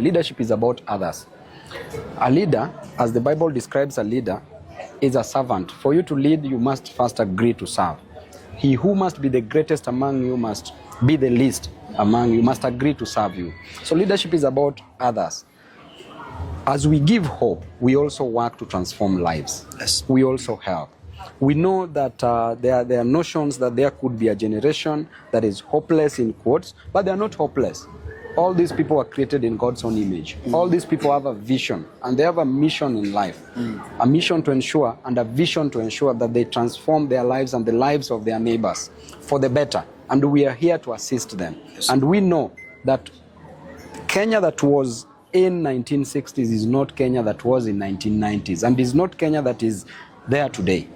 Leadership is about others. A leader, as the Bible describes a leader, is a servant. For you to lead, you must first agree to serve. He who must be the greatest among you must be the least among you, must agree to serve you. So leadership is about others. As we give hope, we also work to transform lives. Yes. We also help. We know that there are notions that there could be a generation that is hopeless in quotes, but they are not hopeless. All these people are created in God's own image. All these people have a vision and they have a mission in life. A mission to ensure and a vision to ensure that they transform their lives and the lives of their neighbors for the better. And we are here to assist them. Yes. And we know that Kenya that was in 1960s is not Kenya that was in 1990s, and is not Kenya that is there today.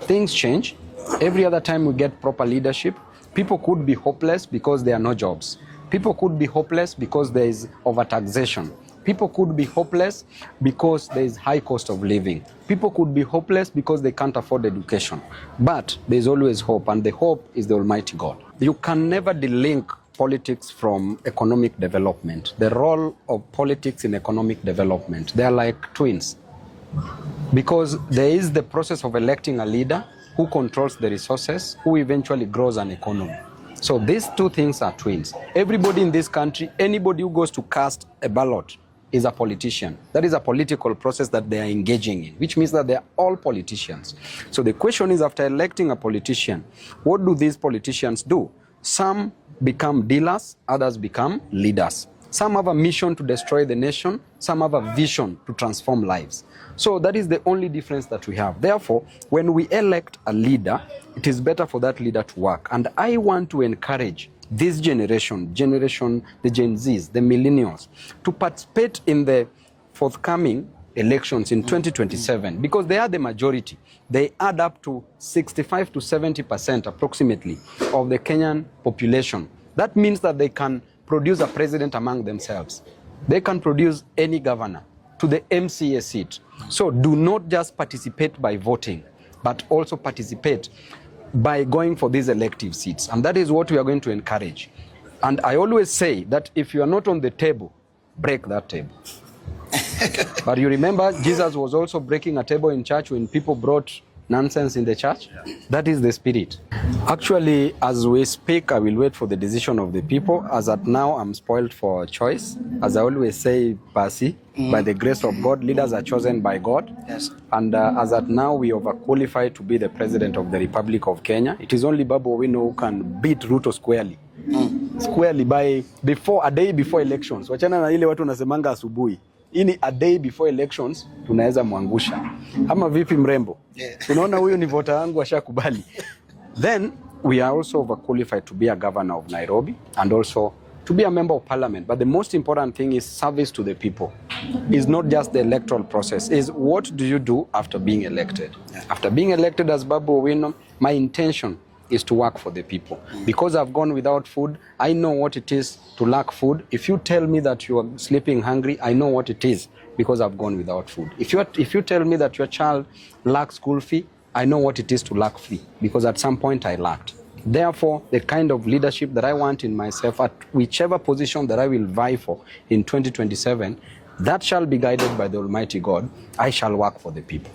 Things change. Every other time we get proper leadership, people could be hopeless because there are no jobs. People could be hopeless because there is overtaxation. People could be hopeless because there is high cost of living. People could be hopeless because they can't afford education. But there is always hope, and the hope is the Almighty God. You can never delink politics from economic development. The role of politics in economic development, they are like twins. Because there is the process of electing a leader who controls the resources, who eventually grows an economy. So these two things are twins. Everybody in this country, anybody who goes to cast a ballot is a politician. That is a political process that they are engaging in, which means that they are all politicians. So the question is, after electing a politician, what do these politicians do? Some become dealers, others become leaders. Some have a mission to destroy the nation, some have a vision to transform lives. So that is the only difference that we have. Therefore, when we elect a leader, it is better for that leader to work. And I want to encourage this generation, the Gen Zs, the millennials, to participate in the forthcoming elections in 2027, because they are the majority. They add up to 65 to 70% approximately of the Kenyan population. That means that they can produce a president among themselves. They can produce any governor to the MCA seat. So do not just participate by voting, but also participate by going for these elective seats. And that is what we are going to encourage. And I always say that if you are not on the table, break that table. But you remember, Jesus was also breaking a table in church when people brought nonsense in the church. That is the spirit. Actually, as we speak, I will wait for the decision of the people. As at now, I'm spoiled for choice. As I always say, Pasi, by the grace of God, leaders are chosen by God. Yes. And as at now, we overqualify to be the president of the Republic of Kenya. It is only Babu Owino who can beat Ruto squarely. Squarely a day before elections. Wachana na ile watu wanasemanga asubuhi. Ini a day before elections tunaweza mwangusha. Ama vipi mrembo? Unaona huyu ni vota wangu ashakubali. Then we are also overqualified to be a governor of Nairobi and also to be a member of parliament. But the most important thing is service to the people. It's not just the electoral process. It's what do you do after being elected? After being elected as Babu Owino, my intention is to work for the people. Because I've gone without food, I know what it is to lack food. If you tell me that you are sleeping hungry, I know what it is because I've gone without food. If you tell me that your child lacks school fee, I know what it is to lack fee because at some point I lacked. Therefore, the kind of leadership that I want in myself at whichever position that I will vie for in 2027, that shall be guided by the Almighty God. I shall work for the people.